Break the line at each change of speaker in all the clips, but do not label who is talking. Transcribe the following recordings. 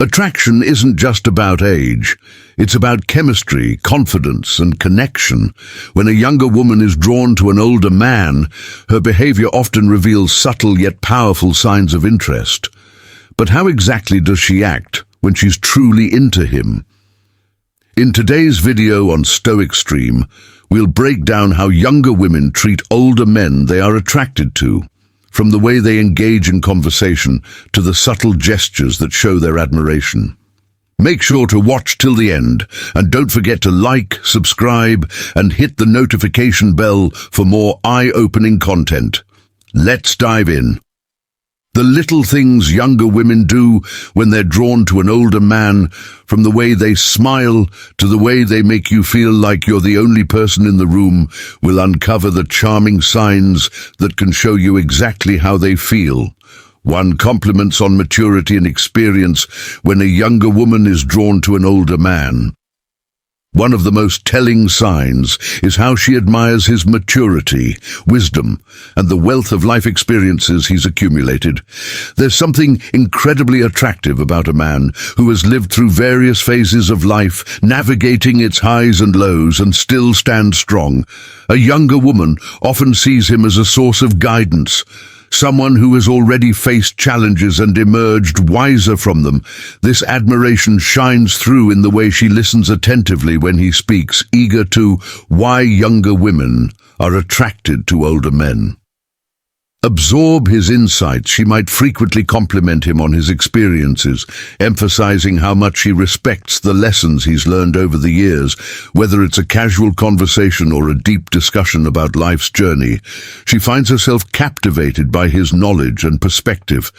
Attraction isn't just about age. It's about chemistry, confidence, and connection. When a younger woman is drawn to an older man, her behavior often reveals subtle yet powerful signs of interest. But how exactly does she act when she's truly into him? In today's video on Stoic Stream, we'll break down how younger women treat older men they are attracted to, from the way they engage in conversation to the subtle gestures that show their admiration. Make sure to watch till the end, and don't forget to like, subscribe, and hit the notification bell for more eye-opening content. Let's dive in. The little things younger women do when they're drawn to an older man, from the way they smile to the way they make you feel like you're the only person in the room, will uncover the charming signs that can show you exactly how they feel. One compliments on maturity and experience when a younger woman is drawn to an older man. One of the most telling signs is how she admires his maturity, wisdom, and the wealth of life experiences he's accumulated. There's something incredibly attractive about a man who has lived through various phases of life, navigating its highs and lows, and still stands strong. A younger woman often sees him as a source of guidance, someone who has already faced challenges and emerged wiser from them. This admiration shines through in the way she listens attentively when he speaks, eager to why younger women are attracted to older men. Absorb his insights. She might frequently compliment him on his experiences, emphasizing how much she respects the lessons he's learned over the years. Whether it's a casual conversation or a deep discussion about life's journey, she finds herself captivated by his knowledge and perspective.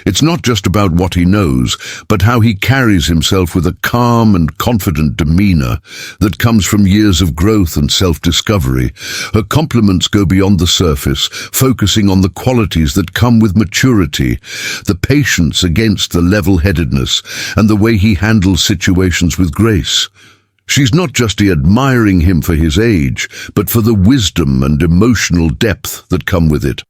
It's not just about what he knows, but how he carries himself with a calm and confident demeanor that comes from years of growth and self-discovery. Her compliments go beyond the surface, focusing on the qualities that come with maturity, the patience against the level-headedness, and the way he handles situations with grace. She's not just admiring him for his age, but for the wisdom and emotional depth that come with it.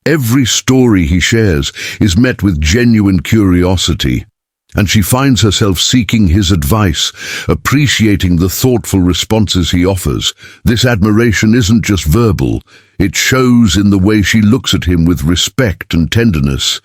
Every story he shares is met with genuine curiosity, and she finds herself seeking his advice, appreciating the thoughtful responses he offers. This admiration isn't just verbal, it shows in the way she looks at him with respect and tenderness,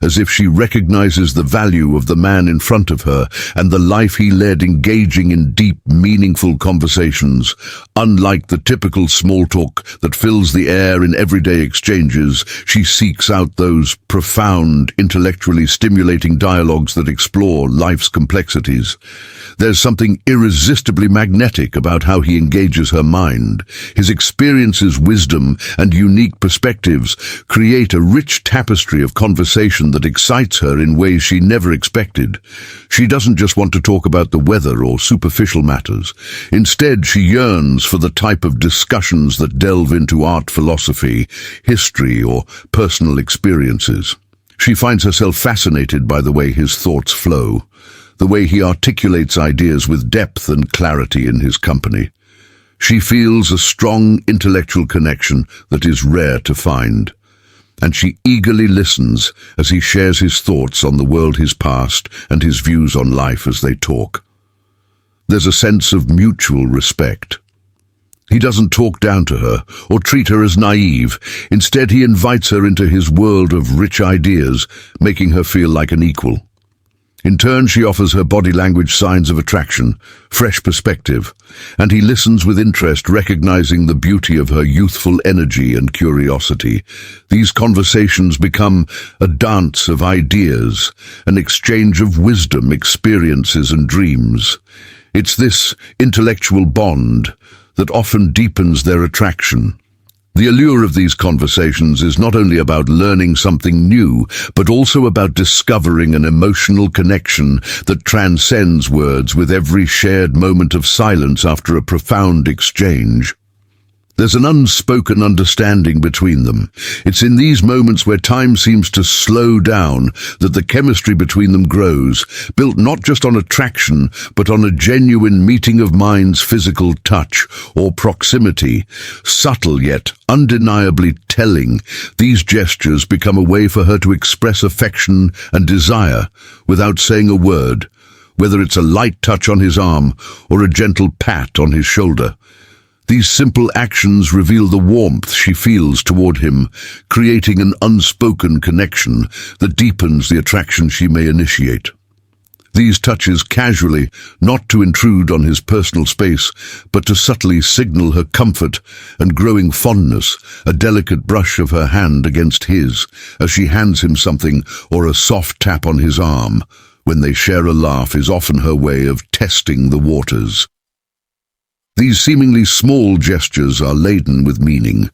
as if she recognizes the value of the man in front of her and the life he led, engaging in deep, meaningful conversations. Unlike the typical small talk that fills the air in everyday exchanges, she seeks out those profound, intellectually stimulating dialogues that explore life's complexities. There's something irresistibly magnetic about how he engages her mind. His experiences, wisdom, and unique perspectives create a rich tapestry of conversation that excites her in ways she never expected. She doesn't just want to talk about the weather or superficial matters. Instead, she yearns for the type of discussions that delve into art, philosophy, history, or personal experiences. She finds herself fascinated by the way his thoughts flow, the way he articulates ideas with depth and clarity in his company. She feels a strong intellectual connection that is rare to find, and she eagerly listens as he shares his thoughts on the world he's passed and his views on life as they talk. There's a sense of mutual respect. He doesn't talk down to her or treat her as naive. Instead, he invites her into his world of rich ideas, making her feel like an equal. In turn, she offers her body language signs of attraction, fresh perspective, and he listens with interest, recognizing the beauty of her youthful energy and curiosity. These conversations become a dance of ideas, an exchange of wisdom, experiences, and dreams. It's this intellectual bond that often deepens their attraction. The allure of these conversations is not only about learning something new, but also about discovering an emotional connection that transcends words, with every shared moment of silence after a profound exchange. There's an unspoken understanding between them. It's in these moments where time seems to slow down that the chemistry between them grows, built not just on attraction, but on a genuine meeting of minds, physical touch or proximity. Subtle yet undeniably telling, these gestures become a way for her to express affection and desire without saying a word, whether it's a light touch on his arm or a gentle pat on his shoulder. These simple actions reveal the warmth she feels toward him, creating an unspoken connection that deepens the attraction she may initiate. These touches casually, not to intrude on his personal space, but to subtly signal her comfort and growing fondness, a delicate brush of her hand against his as she hands him something, or a soft tap on his arm when they share a laugh, is often her way of testing the waters. These seemingly small gestures are laden with meaning,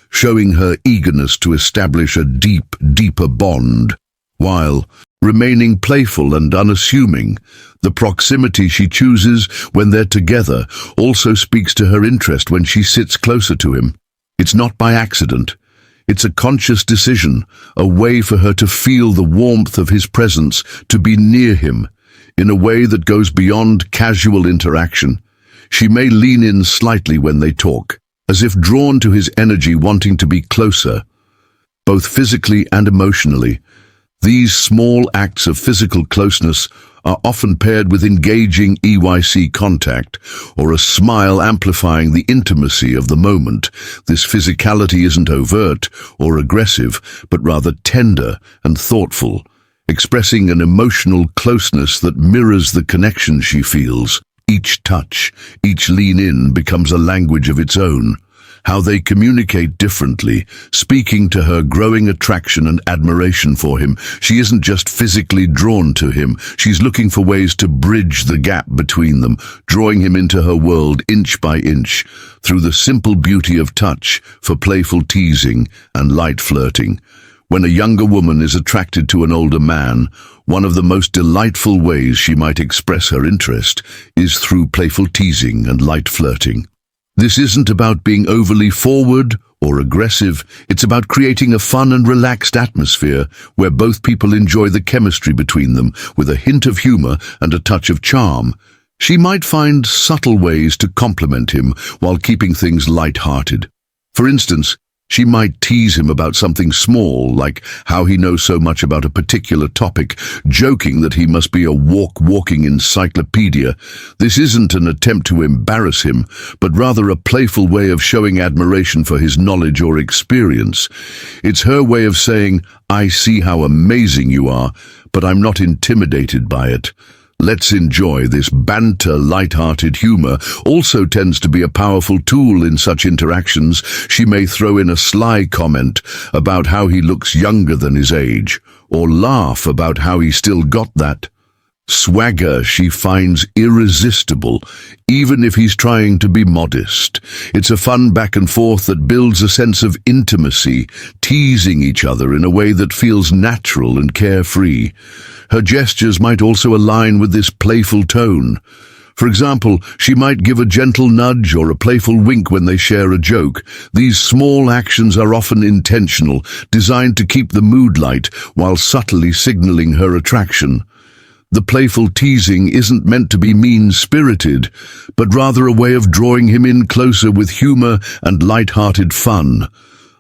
showing her eagerness to establish a deeper bond, while remaining playful and unassuming. The proximity she chooses when they're together also speaks to her interest when she sits closer to him. It's not by accident. It's a conscious decision, a way for her to feel the warmth of his presence, to be near him, in a way that goes beyond casual interaction. She may lean in slightly when they talk, as if drawn to his energy, wanting to be closer, both physically and emotionally. These small acts of physical closeness are often paired with engaging EYC contact, or a smile amplifying the intimacy of the moment. This physicality isn't overt or aggressive, but rather tender and thoughtful, expressing an emotional closeness that mirrors the connection she feels. Each touch, each lean in becomes a language of its own. How they communicate differently, speaking to her growing attraction and admiration for him. She isn't just physically drawn to him, she's looking for ways to bridge the gap between them, drawing him into her world inch by inch, through the simple beauty of touch, for playful teasing and light flirting. When a younger woman is attracted to an older man, one of the most delightful ways she might express her interest is through playful teasing and light flirting. This isn't about being overly forward or aggressive. It's about creating a fun and relaxed atmosphere where both people enjoy the chemistry between them, with a hint of humor and a touch of charm. She might find subtle ways to compliment him while keeping things light-hearted. For instance, she might tease him about something small, like how he knows so much about a particular topic, joking that he must be a walking encyclopedia. This isn't an attempt to embarrass him, but rather a playful way of showing admiration for his knowledge or experience. It's her way of saying, "I see how amazing you are, but I'm not intimidated by it." Let's enjoy this banter. Light-hearted humor also tends to be a powerful tool in such interactions. She may throw in a sly comment about how he looks younger than his age, or laugh about how he still got that swagger she finds irresistible, even if he's trying to be modest. It's a fun back and forth that builds a sense of intimacy, teasing each other in a way that feels natural and carefree. Her gestures might also align with this playful tone. For example, she might give a gentle nudge or a playful wink when they share a joke. These small actions are often intentional, designed to keep the mood light while subtly signaling her attraction. The playful teasing isn't meant to be mean-spirited, but rather a way of drawing him in closer with humor and light-hearted fun.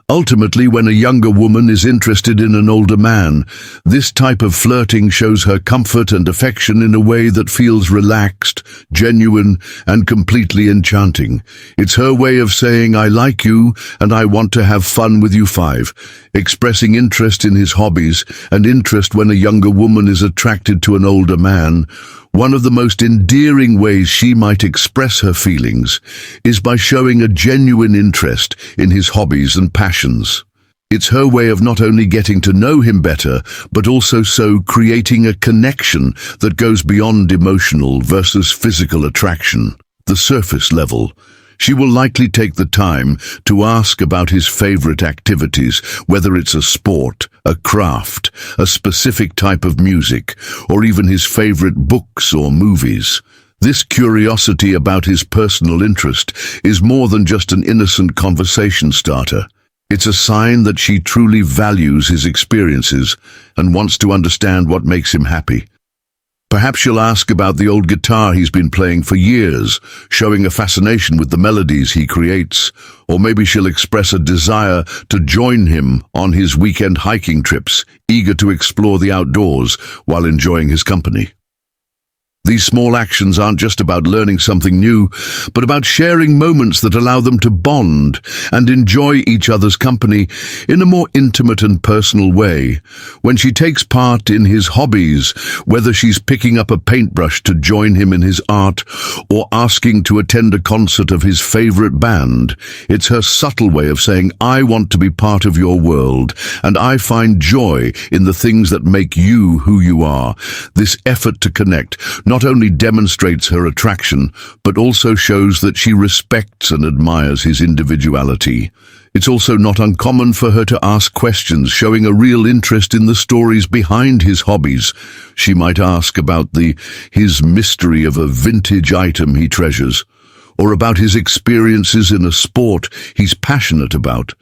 Ultimately, when a younger woman is interested in an older man, this type of flirting shows her comfort and affection in a way that feels relaxed, genuine, and completely enchanting. It's her way of saying, "I like you and I want to have fun with you." 5. Expressing interest in his hobbies and interest when a younger woman is attracted to an older man. One of the most endearing ways she might express her feelings is by showing a genuine interest in his hobbies and passions. It's her way of not only getting to know him better, but also creating a connection that goes beyond emotional versus physical attraction. The surface level. She will likely take the time to ask about his favorite activities, whether it's a sport, a craft, a specific type of music, or even his favorite books or movies. This curiosity about his personal interest is more than just an innocent conversation starter. It's a sign that she truly values his experiences and wants to understand what makes him happy. Perhaps she'll ask about the old guitar he's been playing for years, showing a fascination with the melodies he creates. Or maybe she'll express a desire to join him on his weekend hiking trips, eager to explore the outdoors while enjoying his company. These small actions aren't just about learning something new, but about sharing moments that allow them to bond and enjoy each other's company in a more intimate and personal way. When she takes part in his hobbies, whether she's picking up a paintbrush to join him in his art or asking to attend a concert of his favorite band, it's her subtle way of saying, "I want to be part of your world, and I find joy in the things that make you who you are." This effort to connect not only demonstrates her attraction, but also shows that she respects and admires his individuality. It's also not uncommon for her to ask questions, showing a real interest in the stories behind his hobbies. She might ask about his mystery of a vintage item he treasures, or about his experiences in a sport he's passionate about.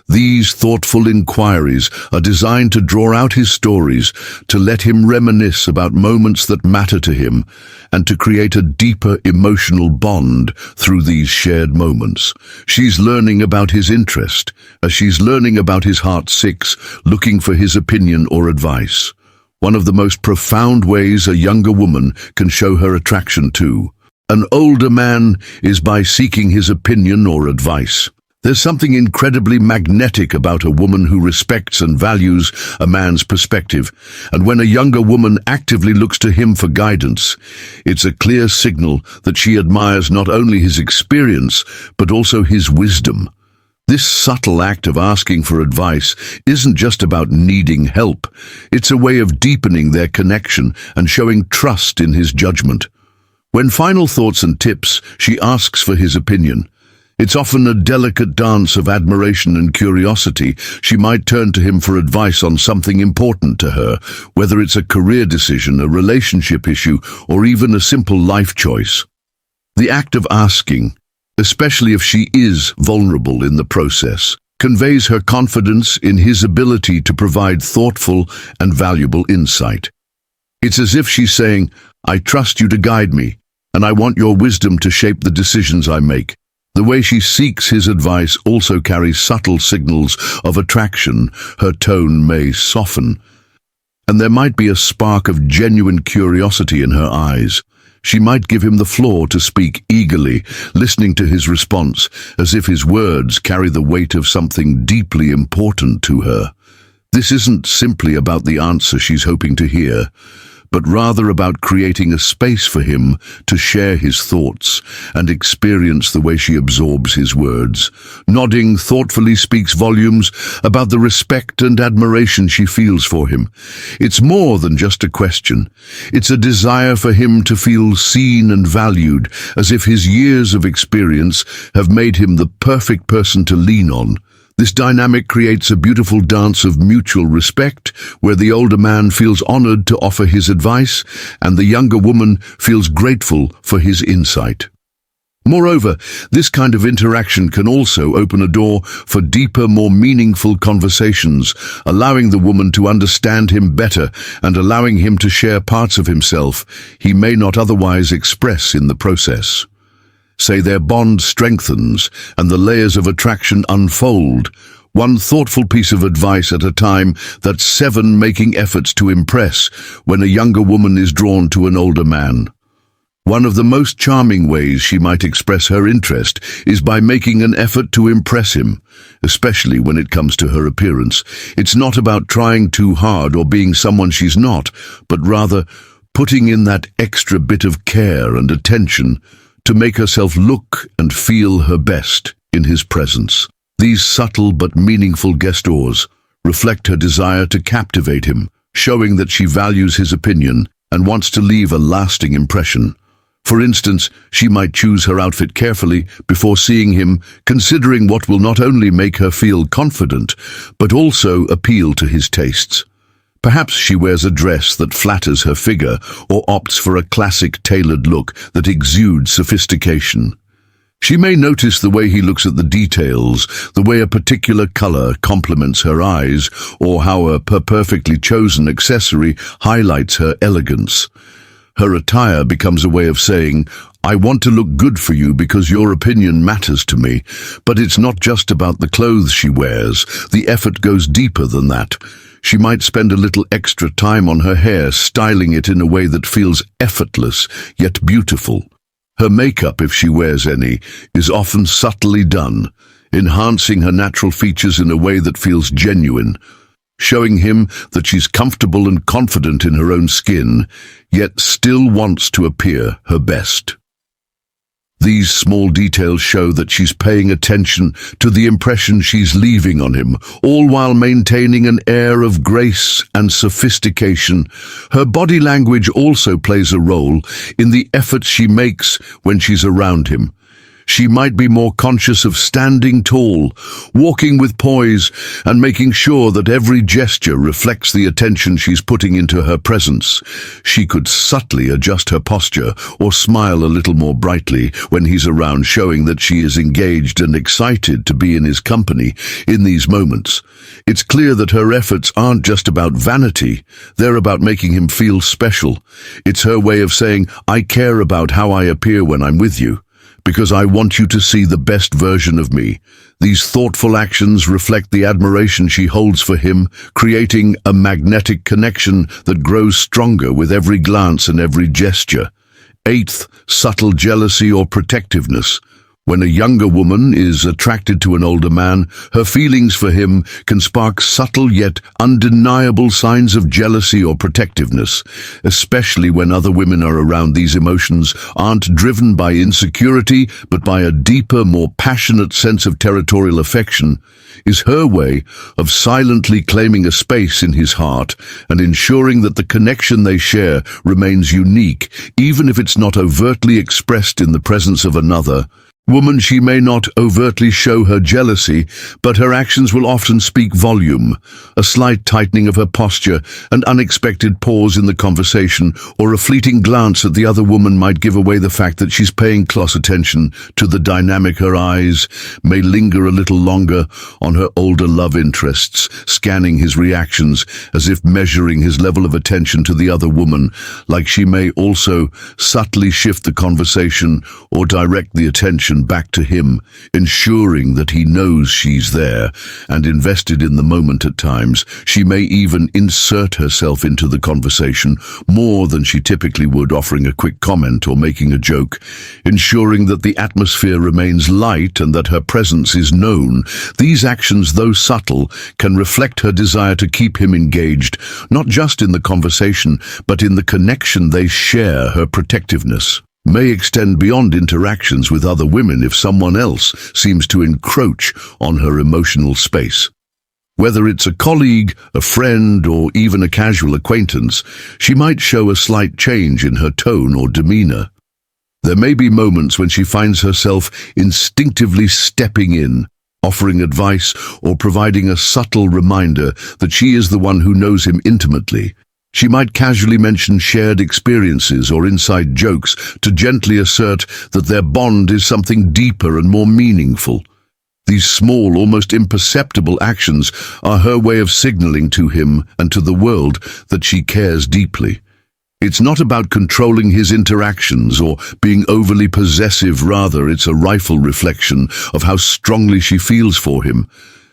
These thoughtful inquiries are designed to draw out his stories, to let him reminisce about moments that matter to him, and to create a deeper emotional bond through these shared moments. She's learning about his interest, as she's learning about his heart six, looking for his opinion or advice. One of the most profound ways a younger woman can show her attraction to an older man is by seeking his opinion or advice. There's something incredibly magnetic about a woman who respects and values a man's perspective, and when a younger woman actively looks to him for guidance, it's a clear signal that she admires not only his experience, but also his wisdom. This subtle act of asking for advice isn't just about needing help. It's a way of deepening their connection and showing trust in his judgment. When final thoughts and tips, she asks for his opinion. It's often a delicate dance of admiration and curiosity. She might turn to him for advice on something important to her, whether it's a career decision, a relationship issue, or even a simple life choice. The act of asking, especially if she is vulnerable in the process, conveys her confidence in his ability to provide thoughtful and valuable insight. It's as if she's saying, "I trust you to guide me, and I want your wisdom to shape the decisions I make." The way she seeks his advice also carries subtle signals of attraction. Her tone may soften, and there might be a spark of genuine curiosity in her eyes. She might give him the floor to speak eagerly, listening to his response, as if his words carry the weight of something deeply important to her. This isn't simply about the answer she's hoping to hear, but rather about creating a space for him to share his thoughts and experience the way she absorbs his words. Nodding thoughtfully speaks volumes about the respect and admiration she feels for him. It's more than just a question. It's a desire for him to feel seen and valued, as if his years of experience have made him the perfect person to lean on. This dynamic creates a beautiful dance of mutual respect, where the older man feels honored to offer his advice, and the younger woman feels grateful for his insight. Moreover, this kind of interaction can also open a door for deeper, more meaningful conversations, allowing the woman to understand him better and allowing him to share parts of himself he may not otherwise express in the process. Say their bond strengthens and the layers of attraction unfold, one thoughtful piece of advice at a time. That's 7 making efforts to impress when a younger woman is drawn to an older man. One of the most charming ways she might express her interest is by making an effort to impress him, especially when it comes to her appearance. It's not about trying too hard or being someone she's not, but rather putting in that extra bit of care and attention to make herself look and feel her best in his presence. These subtle but meaningful gestures reflect her desire to captivate him, showing that she values his opinion and wants to leave a lasting impression. For instance, she might choose her outfit carefully before seeing him, considering what will not only make her feel confident, but also appeal to his tastes. Perhaps she wears a dress that flatters her figure or opts for a classic tailored look that exudes sophistication. She may notice the way he looks at the details, the way a particular color complements her eyes, or how a perfectly chosen accessory highlights her elegance. Her attire becomes a way of saying, "I want to look good for you because your opinion matters to me." But it's not just about the clothes she wears. The effort goes deeper than that. She might spend a little extra time on her hair, styling it in a way that feels effortless, yet beautiful. Her makeup, if she wears any, is often subtly done, enhancing her natural features in a way that feels genuine, showing him that she's comfortable and confident in her own skin, yet still wants to appear her best. These small details show that she's paying attention to the impression she's leaving on him, all while maintaining an air of grace and sophistication. Her body language also plays a role in the efforts she makes when she's around him. She might be more conscious of standing tall, walking with poise, and making sure that every gesture reflects the attention she's putting into her presence. She could subtly adjust her posture or smile a little more brightly when he's around, showing that she is engaged and excited to be in his company in these moments. It's clear that her efforts aren't just about vanity, they're about making him feel special. It's her way of saying, "I care about how I appear when I'm with you, because I want you to see the best version of me." These thoughtful actions reflect the admiration she holds for him, creating a magnetic connection that grows stronger with every glance and every gesture. Eighth, subtle jealousy or protectiveness. When a younger woman is attracted to an older man, her feelings for him can spark subtle yet undeniable signs of jealousy or protectiveness, especially when other women are around. These emotions aren't driven by insecurity, but by a deeper, more passionate sense of territorial affection. Is her way of silently claiming a space in his heart and ensuring that the connection they share remains unique, even if it's not overtly expressed in the presence of another woman. She may not overtly show her jealousy, but her actions will often speak volume. A slight tightening of her posture, an unexpected pause in the conversation, or a fleeting glance at the other woman might give away the fact that she's paying close attention to the dynamic. Her eyes may linger a little longer on her older love interests, scanning his reactions as if measuring his level of attention to the other woman. Like she may also subtly shift the conversation or direct the attention back to him, ensuring that he knows she's there and invested in the moment. At times, she may even insert herself into the conversation more than she typically would, offering a quick comment or making a joke, ensuring that the atmosphere remains light and that her presence is known. These actions, though subtle, can reflect her desire to keep him engaged, not just in the conversation, but in the connection they share. Her protectiveness may extend beyond interactions with other women if someone else seems to encroach on her emotional space. Whether it's a colleague, a friend, or even a casual acquaintance, she might show a slight change in her tone or demeanor. There may be moments when she finds herself instinctively stepping in, offering advice or providing a subtle reminder that she is the one who knows him intimately. She might casually mention shared experiences or inside jokes to gently assert that their bond is something deeper and more meaningful. These small, almost imperceptible actions are her way of signaling to him and to the world that she cares deeply. It's not about controlling his interactions or being overly possessive. Rather, it's a rifle reflection of how strongly she feels for him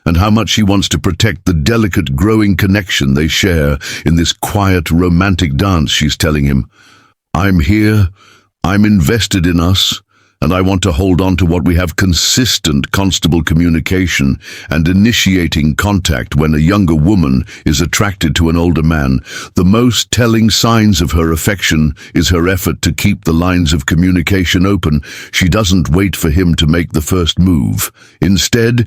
and how much she wants to protect the delicate, growing connection they share in this quiet, romantic dance. She's telling him, "I'm here, I'm invested in us, and I want to hold on to what we have." Consistent, constable communication and initiating contact. When a younger woman is attracted to an older man, the most telling signs of her affection is her effort to keep the lines of communication open. She doesn't wait for him to make the first move. Instead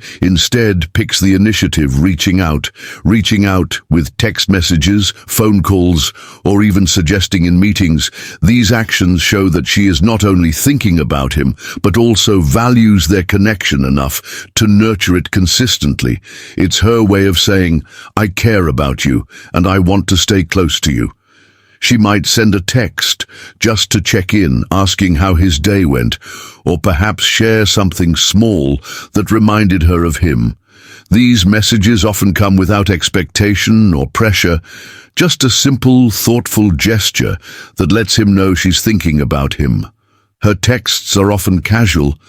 picks the initiative, reaching out with text messages, phone calls, or even suggesting in meetings. These actions show that she is not only thinking about him, him, but also values their connection enough to nurture it consistently. It's her way of saying, "I care about you, and I want to stay close to you." She might send a text just to check in, asking how his day went, or perhaps share something small that reminded her of him. These messages often come without expectation or pressure, just a simple, thoughtful gesture that lets him know she's thinking about him. Her texts are often casual,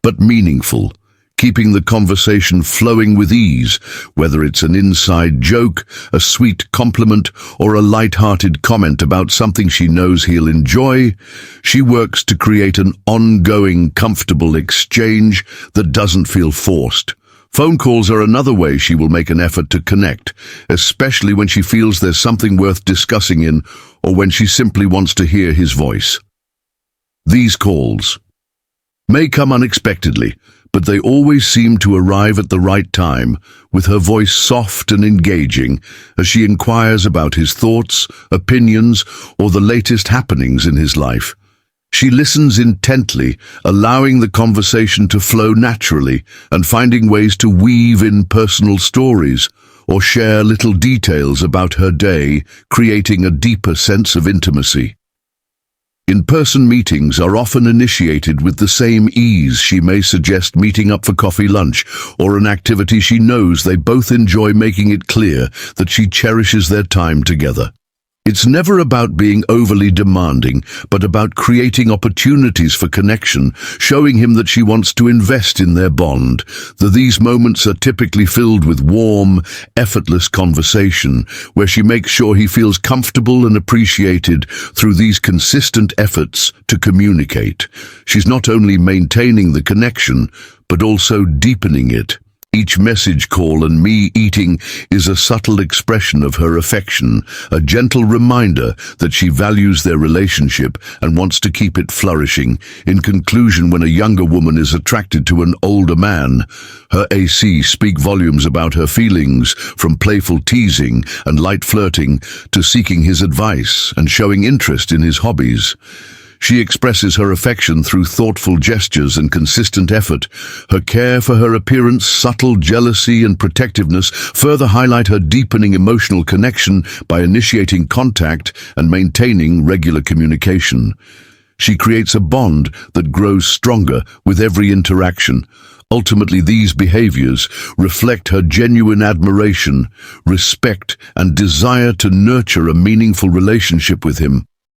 but meaningful, keeping the conversation flowing with ease, whether it's an inside joke, a sweet compliment, or a light-hearted comment about something she knows he'll enjoy. She works to create an ongoing, comfortable exchange that doesn't feel forced. Phone calls are another way she will make an effort to connect, especially when she feels there's something worth discussing or when she simply wants to hear his voice. These calls may come unexpectedly, but they always seem to arrive at the right time, with her voice soft and engaging as she inquires about his thoughts, opinions, or the latest happenings in his life. She listens intently, allowing the conversation to flow naturally and finding ways to weave in personal stories or share little details about her day, creating a deeper sense of intimacy. In-person meetings are often initiated with the same ease. She may suggest meeting up for coffee, lunch, or an activity she knows they both enjoy, making it clear that she cherishes their time together. It's never about being overly demanding, but about creating opportunities for connection, showing him that she wants to invest in their bond. These moments are typically filled with warm, effortless conversation, where she makes sure he feels comfortable and appreciated through these consistent efforts to communicate. She's not only maintaining the connection, but also deepening it. Each message, call, and me-eating is a subtle expression of her affection, a gentle reminder that she values their relationship and wants to keep it flourishing. In conclusion, when a younger woman is attracted to an older man, her acts speak volumes about her feelings, from playful teasing and light flirting to seeking his advice and showing interest in his hobbies. She expresses her affection through thoughtful gestures and consistent effort. Her care for her appearance, subtle jealousy, and protectiveness further highlight her deepening emotional connection by initiating contact and maintaining regular communication. She creates a bond that grows stronger with every interaction. Ultimately, these behaviors reflect her genuine admiration, respect, and desire to nurture a meaningful relationship with him.